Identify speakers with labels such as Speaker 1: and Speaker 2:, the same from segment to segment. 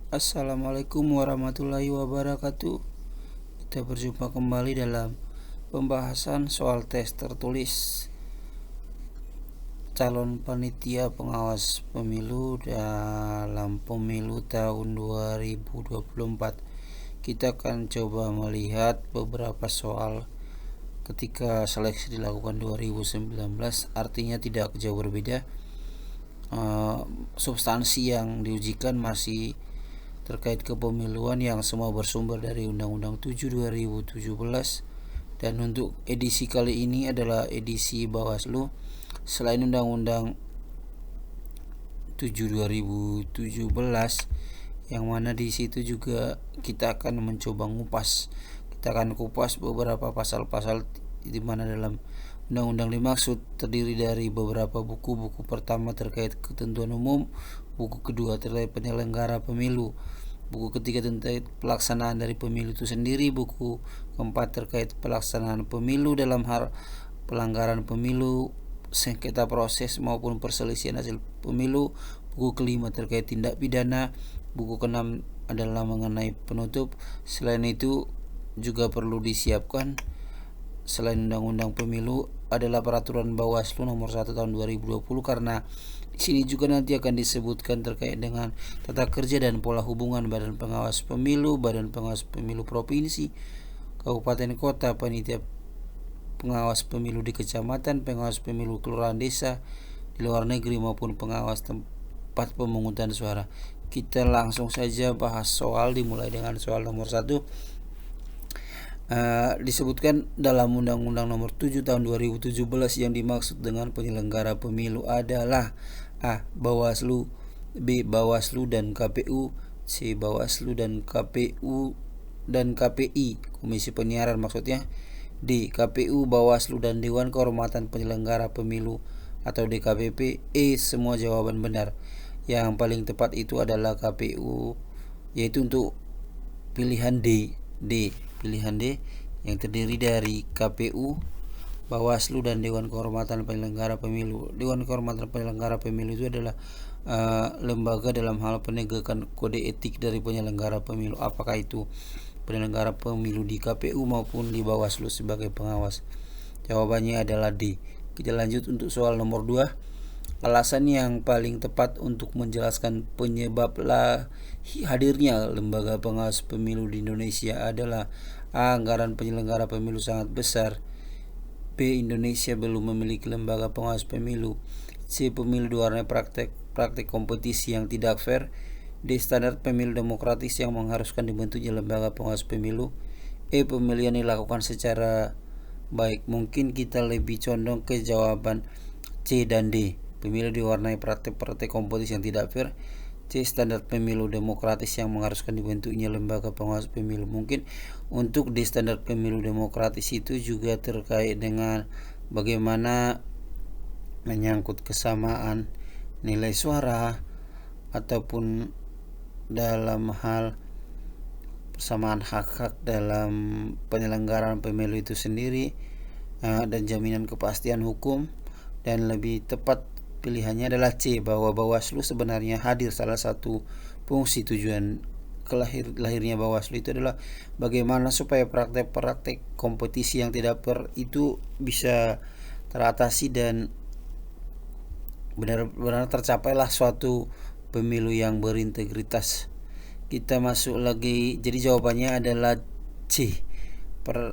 Speaker 1: Assalamualaikum warahmatullahi wabarakatuh. Kita berjumpa kembali dalam pembahasan soal tes tertulis calon panitia pengawas pemilu dalam pemilu tahun 2024. Kita akan coba melihat beberapa soal ketika seleksi dilakukan 2019, artinya tidak jauh berbeda. Substansi yang diujikan masih terkait kepemiluan yang semua bersumber dari Undang-Undang 7 2017, dan untuk edisi kali ini adalah edisi Bawaslu. Selain Undang-Undang 7 2017, yang mana di situ juga kita akan mencoba kita akan kupas beberapa pasal-pasal di mana dalam undang-undang dimaksud terdiri dari beberapa buku pertama terkait ketentuan umum, buku kedua terkait penyelenggara pemilu, buku ketiga tentang pelaksanaan dari pemilu itu sendiri, buku keempat terkait pelaksanaan pemilu dalam hal pelanggaran pemilu, sengketa proses maupun perselisihan hasil pemilu, buku kelima terkait tindak pidana, buku keenam adalah mengenai penutup. Selain itu juga perlu disiapkan selain undang-undang pemilu adalah peraturan Bawaslu nomor 1 tahun 2020, karena di sini juga nanti akan disebutkan terkait dengan tata kerja dan pola hubungan Badan Pengawas Pemilu, Badan Pengawas Pemilu Provinsi, Kabupaten Kota, panitia pengawas pemilu di kecamatan, pengawas pemilu kelurahan desa di luar negeri maupun pengawas tempat pemungutan suara. Kita langsung saja bahas soal, dimulai dengan soal nomor 1. Disebutkan dalam Undang-Undang nomor 7 tahun 2017 yang dimaksud dengan penyelenggara pemilu adalah A. Bawaslu, B. Bawaslu dan KPU, C. Bawaslu dan KPU dan KPI, Komisi Penyiaran maksudnya, D. KPU, Bawaslu dan Dewan Kehormatan Penyelenggara Pemilu atau DKPP. Semua jawaban benar. Yang paling tepat itu adalah KPU, yaitu untuk pilihan D. Pilihan D yang terdiri dari KPU, Bawaslu dan Dewan Kehormatan Penyelenggara Pemilu. Dewan Kehormatan Penyelenggara Pemilu itu adalah lembaga dalam hal penegakan kode etik dari penyelenggara pemilu, apakah itu penyelenggara pemilu di KPU maupun di Bawaslu sebagai pengawas. Jawabannya adalah D. Kita lanjut untuk soal nomor 2. Alasan yang paling tepat untuk menjelaskan penyebab hadirnya lembaga pengawas pemilu di Indonesia adalah A. Anggaran penyelenggara pemilu sangat besar, B. Indonesia belum memiliki lembaga pengawas pemilu, C. Pemilu diwarnai praktek kompetisi yang tidak fair, D. Standar pemilu demokratis yang mengharuskan dibentuknya lembaga pengawas pemilu, Pemilihan dilakukan secara baik. Mungkin kita lebih condong ke jawaban C dan D. Pemilu diwarnai praktek kompetisi yang tidak fair, C. Standar pemilu demokratis yang mengharuskan dibentuknya lembaga pengawas pemilu. Mungkin untuk di standar pemilu demokratis itu juga terkait dengan bagaimana menyangkut kesamaan nilai suara ataupun dalam hal persamaan hak-hak dalam penyelenggaraan pemilu itu sendiri, dan jaminan kepastian hukum. Dan lebih tepat pilihannya adalah C, bahwa Bawaslu sebenarnya hadir, salah satu fungsi tujuan lahirnya Bawaslu itu adalah bagaimana supaya praktek-praktek kompetisi yang tidak fair itu bisa teratasi dan benar-benar tercapailah suatu pemilu yang berintegritas. Kita masuk lagi, jadi jawabannya adalah C.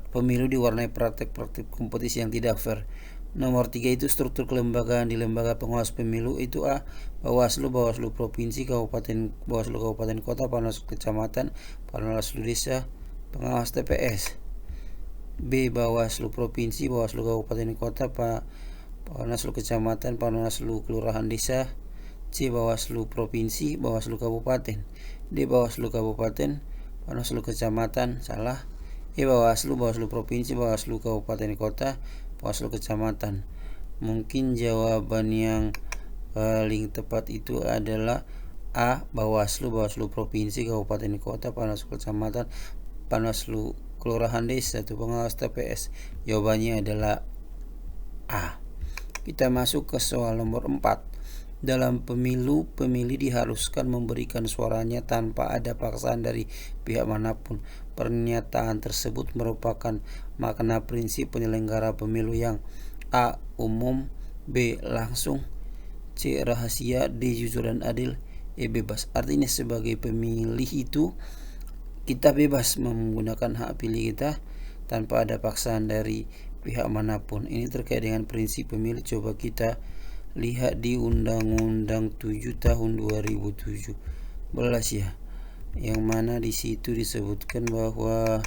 Speaker 1: Pemilu diwarnai praktek-praktek kompetisi yang tidak fair. Nomor 3 itu struktur kelembagaan di lembaga pengawas pemilu itu A. Bawaslu provinsi, Bawaslu kabupaten kota, Panwaslu kecamatan, Panwaslu desa, pengawas TPS. B. Bawaslu provinsi, Bawaslu kabupaten kota, Panwaslu kecamatan, Panwaslu kelurahan desa. C. Bawaslu provinsi, Bawaslu kabupaten. D. Bawaslu kabupaten, Panwaslu kecamatan, salah. Bawaslu provinsi, Bawaslu kabupaten kota, Bawaslu kecamatan. Mungkin jawaban yang paling tepat itu adalah A. Bawaslu provinsi, kabupaten kota, Panwaslu kecamatan, Panwaslu kelurahan desa atau pengawas TPS. Jawabannya adalah A. Kita masuk ke soal nomor 4. Dalam pemilu, pemilih diharuskan memberikan suaranya tanpa ada paksaan dari pihak manapun. Pernyataan tersebut merupakan makna prinsip penyelenggara pemilu yang A. Umum, B. Langsung, C. Rahasia, D. Jujur dan adil, E. Bebas. Artinya sebagai pemilih itu kita bebas menggunakan hak pilih kita tanpa ada paksaan dari pihak manapun. Ini terkait dengan prinsip pemilu. Coba kita lihat di Undang-Undang 7 tahun 2017 ya, yang mana di situ disebutkan bahwa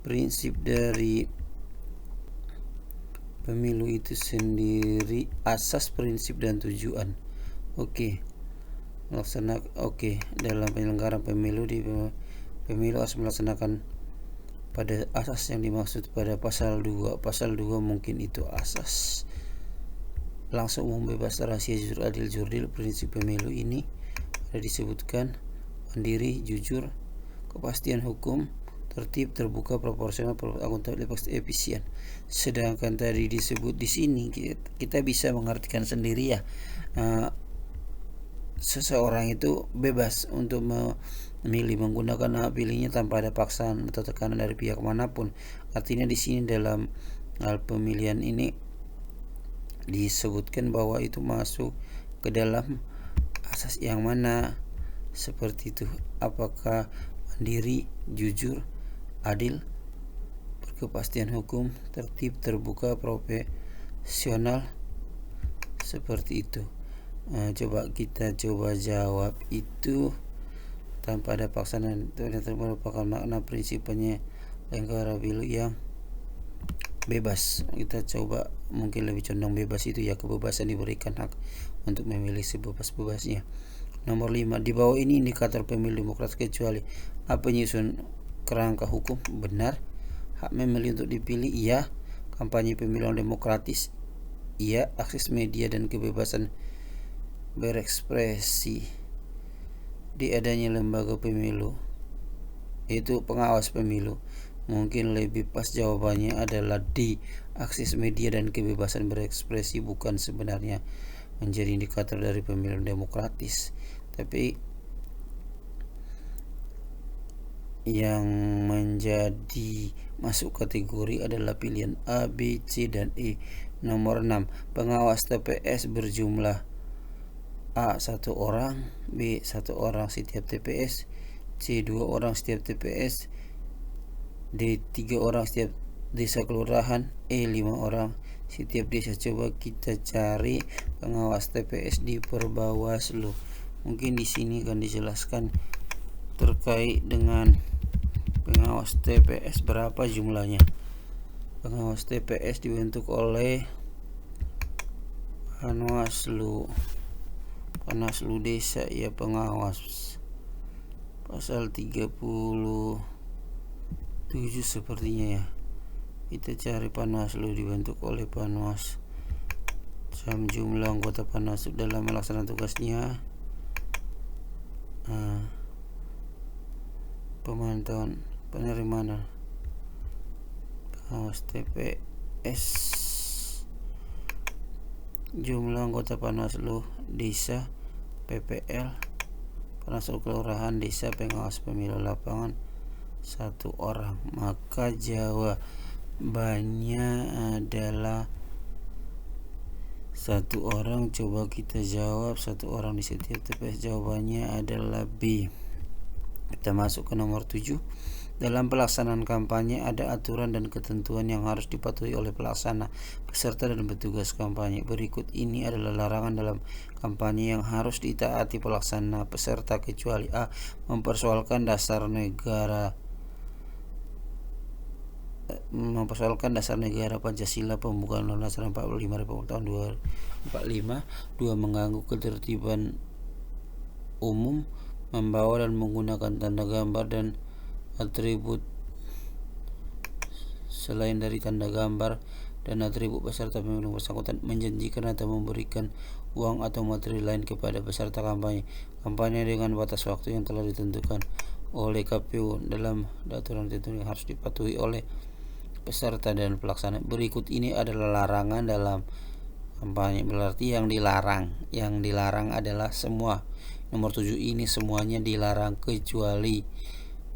Speaker 1: prinsip dari pemilu itu sendiri, asas, prinsip dan tujuan. Dalam penyelenggaraan pemilu harus melaksanakan pada asas yang dimaksud pada pasal 2. Pasal 2 mungkin itu asas. Langsung, umum, bebas, rahasia, jujur, adil, jurdil. Prinsip pemilu ini ada disebutkan mandiri, jujur, kepastian hukum, tertib, terbuka, proporsional, akuntabel, efisien. Sedangkan tadi disebut di sini kita bisa mengartikan sendiri ya, seseorang itu bebas untuk memilih menggunakan hak pilihnya tanpa ada paksaan atau tekanan dari pihak manapun. Artinya di sini dalam hal pemilihan ini disebutkan bahwa itu masuk ke dalam asas yang mana seperti itu. Apakah mandiri, jujur, adil, berkepastian hukum, tertib, terbuka, profesional, seperti itu. Coba kita jawab itu tanpa ada paksaan. Itu merupakan makna prinsip penyelenggara pemilu yang bebas. Kita coba mungkin lebih condong bebas itu ya, kebebasan diberikan hak untuk memilih sebebas-bebasnya. Nomor 5, di bawah ini indikator pemilu demokratis kecuali A. Penyusun kerangka hukum, benar. Hak memilih untuk dipilih, iya. Kampanye pemilu yang demokratis, iya. Akses media dan kebebasan berekspresi. Di adanya lembaga pemilu, yaitu pengawas pemilu, mungkin lebih pas jawabannya adalah D. Akses media dan kebebasan berekspresi bukan sebenarnya menjadi indikator dari pemilu demokratis, tapi yang menjadi masuk kategori adalah pilihan A, B, C, dan E. Nomor 6, pengawas TPS berjumlah A. 1 orang, B. 1 orang setiap TPS, C. 2 orang setiap TPS, D. 3 orang setiap desa kelurahan, E. 5 orang setiap desa. Coba kita cari pengawas TPS di Perbawaslu. Mungkin di sini akan dijelaskan terkait dengan pengawas TPS berapa jumlahnya. Pengawas TPS dibentuk oleh Panwaslu desa ya, pengawas. Pasal 37 sepertinya ya. Kita cari Panwaslu dibentuk oleh Panwas. Jumlah anggota Panwaslu dalam melaksanakan tugasnya, pemantauan penerimaan pengawas TPS. Jumlah anggota Panwaslu desa PPL, Panwaslu kelurahan, desa, pengawas pemilu lapangan 1 orang. Maka jawabannya adalah 1 orang. Coba kita jawab 1 orang di setiap TPS. Jawabannya adalah B. Kita masuk ke nomor 7. Dalam pelaksanaan kampanye ada aturan dan ketentuan yang harus dipatuhi oleh pelaksana, peserta, dan petugas kampanye. Berikut ini adalah larangan dalam kampanye yang harus ditaati pelaksana peserta kecuali A. Mempersoalkan dasar negara Pancasila, pembukaan Undang-Undang 45 Republik tahun 245. 2. Mengganggu ketertiban umum, membawa dan menggunakan tanda gambar dan atribut selain dari tanda gambar dan atribut peserta pemilu bersangkutan, menjanjikan atau memberikan uang atau materi lain kepada peserta kampanye dengan batas waktu yang telah ditentukan oleh KPU dalam aturan tertentu yang harus dipatuhi oleh peserta dan pelaksana. Berikut ini adalah larangan dalam kampanye. Berarti yang dilarang adalah semua. Nomor 7 ini semuanya dilarang kecuali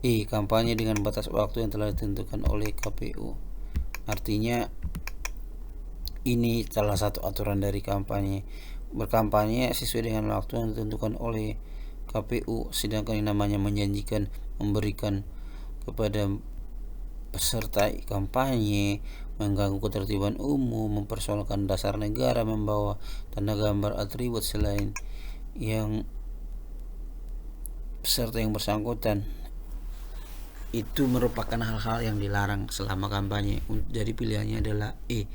Speaker 1: kampanye dengan batas waktu yang telah ditentukan oleh KPU. Artinya ini salah satu aturan dari kampanye. Berkampanye sesuai dengan waktu yang ditentukan oleh KPU, sedangkan yang namanya menjanjikan memberikan kepada peserta kampanye, mengganggu ketertiban umum, mempersoalkan dasar negara, membawa tanda gambar atribut selain yang peserta yang bersangkutan, itu merupakan hal-hal yang dilarang selama kampanye. Jadi pilihannya adalah E.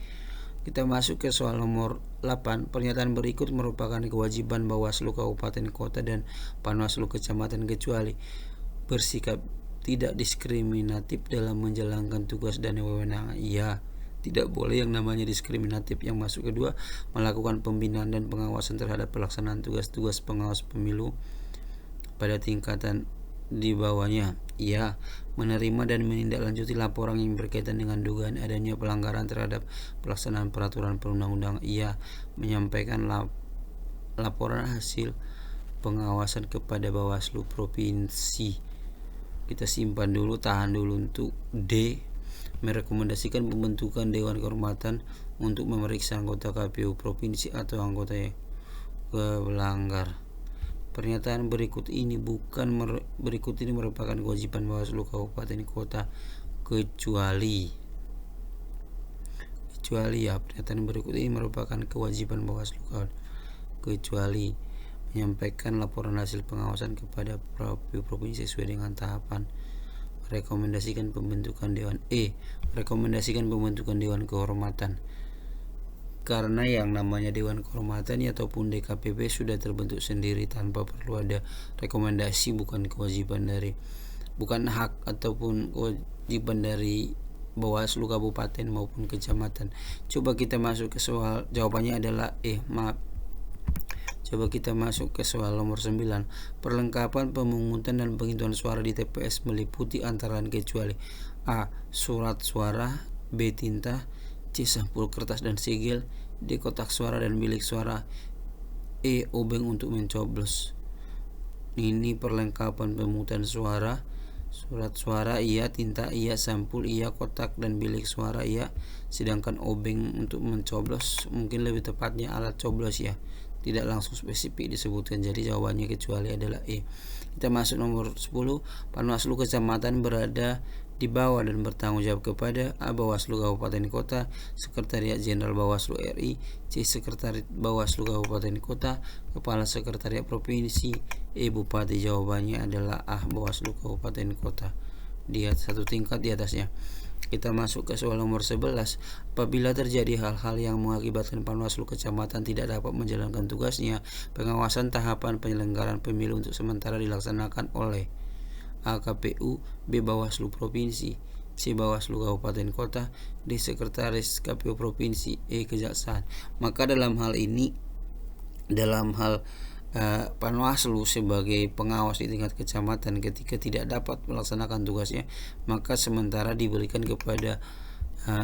Speaker 1: Kita masuk ke soal nomor 8. Pernyataan berikut merupakan kewajiban Bawaslu Kabupaten Kota dan Panwaslu Kecamatan kecuali bersikap tidak diskriminatif dalam menjalankan tugas dan wewenang. Ya, tidak boleh yang namanya diskriminatif. Yang masuk kedua, melakukan pembinaan dan pengawasan terhadap pelaksanaan tugas-tugas pengawas pemilu pada tingkatan di bawahnya. Ya, menerima dan menindaklanjuti laporan yang berkaitan dengan dugaan adanya pelanggaran terhadap pelaksanaan peraturan perundang-undangan. Ya, menyampaikan laporan hasil pengawasan kepada Bawaslu Provinsi. Kita simpan dulu, tahan dulu. Untuk D, merekomendasikan pembentukan Dewan Kehormatan untuk memeriksa anggota KPU Provinsi atau anggota yang pelanggar. Pernyataan berikut ini merupakan kewajiban Bawaslu Kabupaten Kota kecuali ya, pernyataan berikut ini merupakan kewajiban Bawaslu kecuali menyampaikan laporan hasil pengawasan kepada provinsi sesuai dengan tahapan. Rekomendasikan pembentukan Dewan. Rekomendasikan pembentukan Dewan Kehormatan. Karena yang namanya Dewan Kehormatan ataupun DKPP sudah terbentuk sendiri tanpa perlu ada rekomendasi, bukan hak ataupun kewajiban dari Bawaslu Kabupaten maupun Kecamatan. Coba kita masuk ke soal, jawabannya adalah Coba kita masuk ke soal nomor 9. Perlengkapan pemungutan dan penghitungan suara di TPS meliputi antara lain kecuali A. Surat suara, B. Tinta, C. Sampul kertas dan sigil, D. Kotak suara dan bilik suara, E. Obeng untuk mencoblos. Ini perlengkapan pemungutan suara. Surat suara iya, tinta iya, sampul iya, kotak dan bilik suara iya. Sedangkan obeng untuk mencoblos mungkin lebih tepatnya alat coblos ya, tidak langsung spesifik disebutkan. Jadi jawabannya kecuali adalah E. Kita masuk nomor 10. Panwaslu Kecamatan berada di bawah dan bertanggung jawab kepada A. Bawaslu Kabupaten Kota, Sekretariat Jenderal Bawaslu RI, C. Sekretariat Bawaslu Kabupaten Kota, Kepala Sekretariat Provinsi, E. Bupati. Jawabannya adalah A. Bawaslu Kabupaten Kota, dia satu tingkat di atasnya. Kita masuk ke soal nomor 11. Apabila terjadi hal-hal yang mengakibatkan Panwaslu Kecamatan tidak dapat menjalankan tugasnya, pengawasan tahapan penyelenggaraan pemilu untuk sementara dilaksanakan oleh A. KPU, B. Bawaslu Provinsi, C. Bawaslu Kabupaten Kota, D. Sekretaris KPU Provinsi, E. Kejaksaan. Maka dalam hal Panwaslu sebagai pengawas di tingkat kecamatan ketika tidak dapat melaksanakan tugasnya, maka sementara diberikan kepada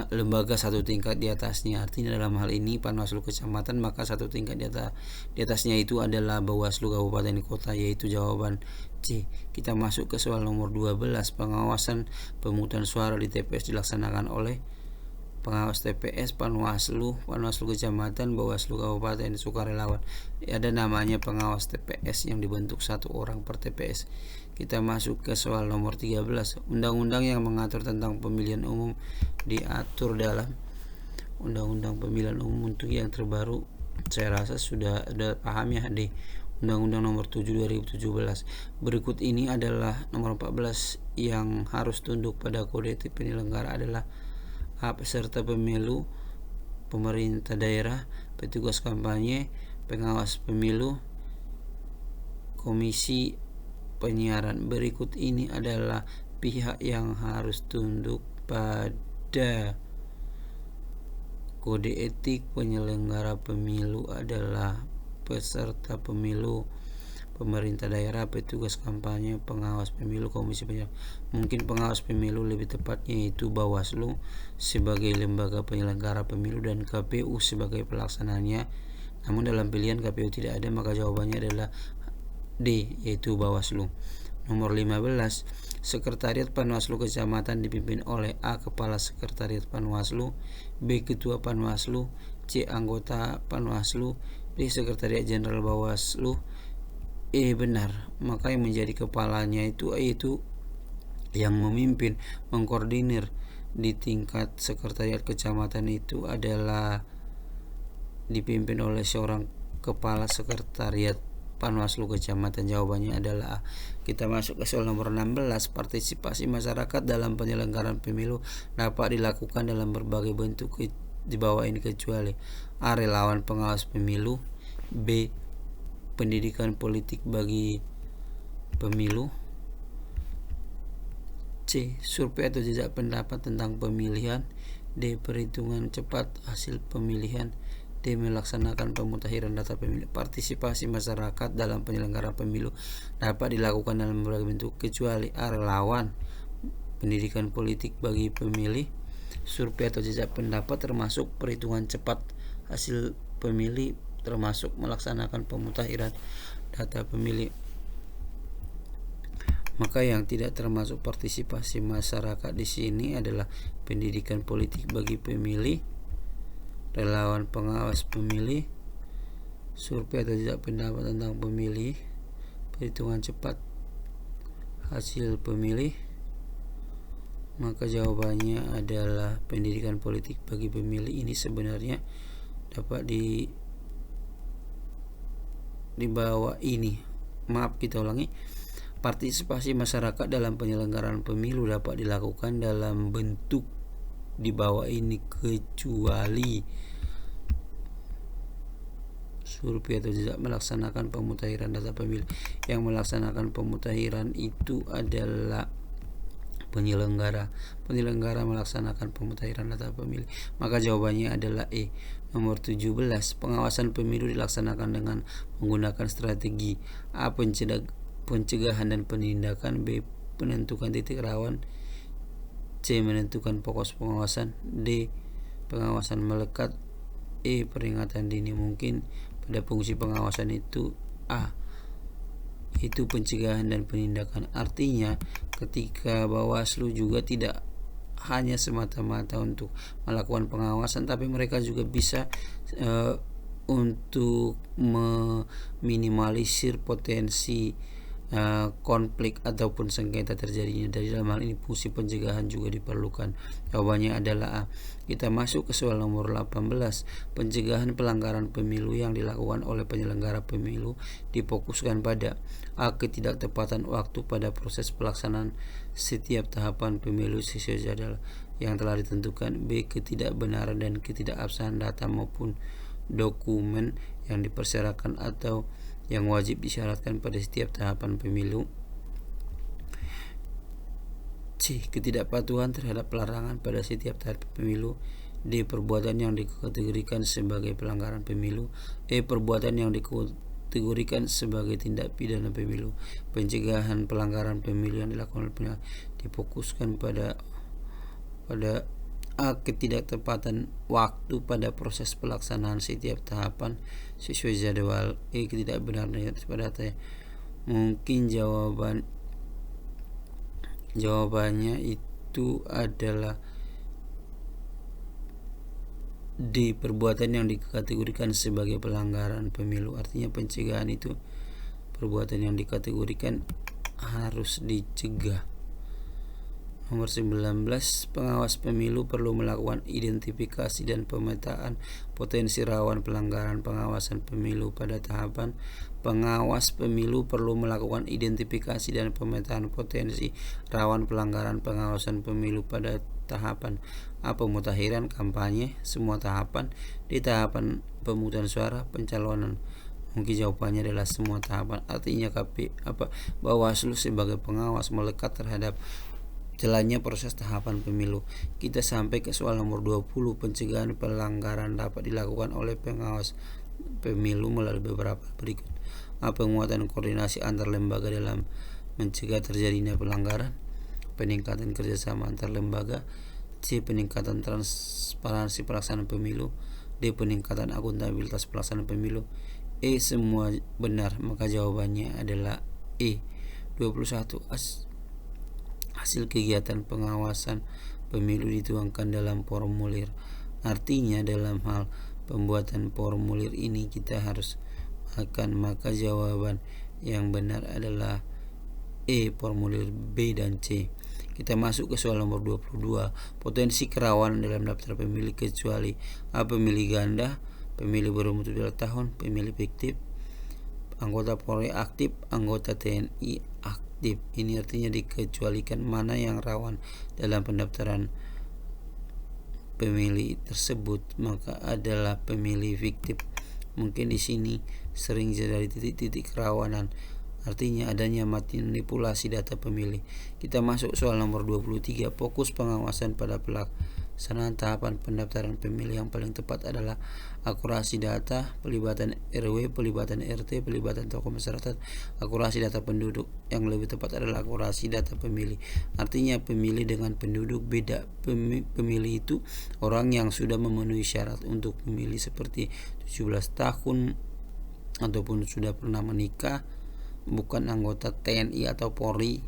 Speaker 1: lembaga satu tingkat di atasnya. Artinya dalam hal ini Panwaslu Kecamatan, maka satu tingkat di atasnya itu adalah Bawaslu Kabupaten Kota, yaitu jawaban C. Kita masuk ke soal nomor 12. Pengawasan pemungutan suara di TPS dilaksanakan oleh pengawas TPS, Panwaslu Kecamatan, Bawaslu Kabupaten, sukarelawan. Ada namanya pengawas TPS yang dibentuk 1 orang per TPS. Kita masuk ke soal nomor 13. Undang-undang yang mengatur tentang pemilihan umum diatur dalam Undang-Undang Pemilihan Umum untuk yang terbaru. Saya rasa sudah paham ya, di Undang-Undang nomor 7 2017. Berikut ini adalah nomor 14 yang harus tunduk pada kode etik penyelenggara adalah A. Peserta pemilu, pemerintah daerah, petugas kampanye, pengawas pemilu, komisi penyiaran. Berikut ini adalah pihak yang harus tunduk pada kode etik penyelenggara pemilu adalah peserta pemilu, pemerintah daerah, petugas kampanye, pengawas pemilu, komisi penyelenggara. Mungkin pengawas pemilu lebih tepatnya itu Bawaslu sebagai lembaga penyelenggara pemilu dan KPU sebagai pelaksananya. Namun dalam pilihan KPU tidak ada, maka jawabannya adalah D, yaitu Bawaslu. Nomor 15, Sekretariat Panwaslu Kecamatan dipimpin oleh A. Kepala Sekretariat Panwaslu, B. Ketua Panwaslu, C. Anggota Panwaslu, D. Sekretariat Jenderal Bawaslu. Benar, maka yang menjadi kepalanya itu yang memimpin, mengkoordinir di tingkat sekretariat kecamatan itu adalah dipimpin oleh seorang kepala sekretariat Panwaslu Kecamatan. Jawabannya adalah A. Kita masuk ke soal nomor 16. Partisipasi masyarakat dalam penyelenggaraan pemilu dapat dilakukan dalam berbagai bentuk di bawah ini kecuali A. Relawan pengawas pemilu, B. Pendidikan politik bagi pemilu, C. Survei atau jejak pendapat tentang pemilihan, D. Perhitungan cepat hasil pemilihan, D. Melaksanakan pemutakhiran data pemilu. Partisipasi masyarakat dalam penyelenggaraan pemilu dapat dilakukan dalam berbagai bentuk kecuali A. Relawan, pendidikan politik bagi pemilih, survei atau jejak pendapat termasuk perhitungan cepat hasil pemilih, termasuk melaksanakan pemutakhiran data pemilih. Maka yang tidak termasuk partisipasi masyarakat di sini adalah pendidikan politik bagi pemilih, relawan pengawas pemilih, survei atau jejak pendapat tentang pemilih, perhitungan cepat hasil pemilih. Maka jawabannya adalah pendidikan politik bagi pemilih. Ini sebenarnya dapat di bawah ini. Maaf, kita ulangi. Partisipasi masyarakat dalam penyelenggaraan pemilu dapat dilakukan dalam bentuk di bawah ini kecuali survei atau jejak melaksanakan pemutakhiran data pemilih. Yang melaksanakan pemutakhiran itu adalah penyelenggara melaksanakan pemutakhiran data pemilih. Maka jawabannya adalah E. Nomor 17, pengawasan pemilu dilaksanakan dengan menggunakan strategi A. Pencegahan dan penindakan, B. Penentukan titik rawan, C. Menentukan pokok pengawasan, D. Pengawasan melekat, E. Peringatan dini. Mungkin pada fungsi pengawasan itu A, itu pencegahan dan penindakan. Artinya ketika Bawaslu juga tidak hanya semata-mata untuk melakukan pengawasan, tapi mereka juga bisa untuk meminimalisir potensi konflik ataupun sengketa terjadinya. Dari dalam hal ini fungsi pencegahan juga diperlukan. Jawabannya adalah A. Kita masuk ke soal nomor 18. Pencegahan pelanggaran pemilu yang dilakukan oleh penyelenggara pemilu difokuskan pada A. Ketidaktepatan waktu pada proses pelaksanaan setiap tahapan pemilu sesuai jadwal yang telah ditentukan, B. Ketidakbenaran dan ketidakabsahan data maupun dokumen yang dipersyaratkan atau yang wajib disyaratkan pada setiap tahapan pemilu, C. Ketidakpatuhan terhadap pelarangan pada setiap tahapan pemilu, D. Perbuatan yang dikategorikan sebagai pelanggaran pemilu, E. Perbuatan yang dikategorikan sebagai tindak pidana pemilu. Pencegahan pelanggaran pemilu yang dilakukan oleh difokuskan pada A. Ketidaktepatan waktu pada proses pelaksanaan setiap tahapan sesuai jadwal, E. Ketidakbenaran pada data. Mungkin jawabannya itu adalah D. Perbuatan yang dikategorikan sebagai pelanggaran pemilu. Artinya pencegahan itu perbuatan yang dikategorikan harus dicegah. Nomor 19, pengawas pemilu perlu melakukan identifikasi dan pemetaan potensi rawan pelanggaran pengawasan pemilu pada tahapan. Pengawas pemilu perlu melakukan identifikasi dan pemetaan potensi rawan pelanggaran pengawasan pemilu pada tahapan A. Pemutakhiran, kampanye, semua tahapan, di tahapan pemungutan suara, pencalonan. Mungkin jawabannya adalah semua tahapan. Artinya Bawaslu sebagai pengawas melekat terhadap jalannya proses tahapan pemilu. Kita sampai ke soal nomor 20. Pencegahan pelanggaran dapat dilakukan oleh pengawas pemilu melalui beberapa berikut. Penguatan koordinasi antar lembaga dalam mencegah terjadinya pelanggaran. Peningkatan kerjasama antar lembaga. C. Peningkatan transparansi pelaksanaan pemilu. D. Peningkatan akuntabilitas pelaksanaan pemilu. E. Semua benar, maka jawabannya adalah E. 21. Hasil kegiatan pengawasan pemilu dituangkan dalam formulir. Artinya dalam hal pembuatan formulir ini kita harus maka jawaban yang benar adalah E, formulir B dan C. Kita masuk ke soal nomor 22. Potensi kerawanan dalam daftar pemilih kecuali pemilih ganda, pemilih berumur 17 tahun, pemilih fiktif, anggota Polri aktif, anggota TNI aktif. Ini artinya dikecualikan mana yang rawan dalam pendaftaran pemilih tersebut, maka adalah pemilih fiktif. Mungkin di sini sering jadi titik-titik kerawanan, artinya adanya manipulasi data pemilih. Kita masuk soal nomor 23. Fokus pengawasan pada pelaksanaan tahapan pendaftaran pemilih yang paling tepat adalah akurasi data, pelibatan RW, pelibatan RT, pelibatan tokoh masyarakat, akurasi data penduduk. Yang lebih tepat adalah akurasi data pemilih. Artinya pemilih dengan penduduk beda. Pemilih itu orang yang sudah memenuhi syarat untuk memilih seperti 17 tahun ataupun sudah pernah menikah, bukan anggota TNI atau Polri.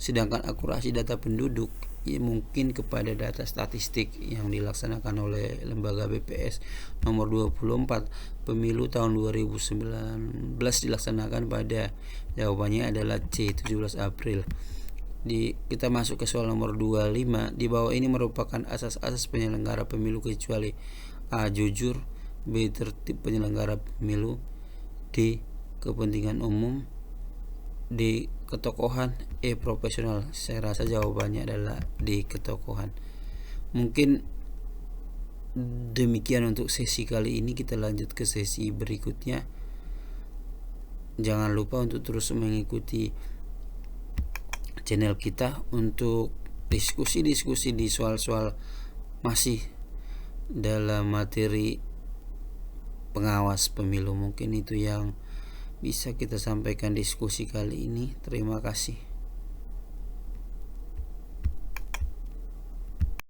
Speaker 1: Sedangkan akurasi data penduduk mungkin kepada data statistik yang dilaksanakan oleh lembaga BPS nomor 24 pemilu tahun 2019 dilaksanakan pada, jawabannya adalah C, 17 April. Kita masuk ke soal nomor 25. Di bawah ini merupakan asas-asas penyelenggara pemilu kecuali A. Jujur, B. Tertib penyelenggara pemilu, D. Kepentingan umum, D. Ketokohan, E. Profesional. Saya rasa jawabannya adalah D. Ketokohan. Mungkin demikian untuk sesi kali ini. Kita lanjut ke sesi berikutnya. Jangan lupa untuk terus mengikuti channel kita untuk diskusi-diskusi di soal-soal masih dalam materi pengawas pemilu. Mungkin itu yang bisa kita sampaikan diskusi kali ini. Terima kasih.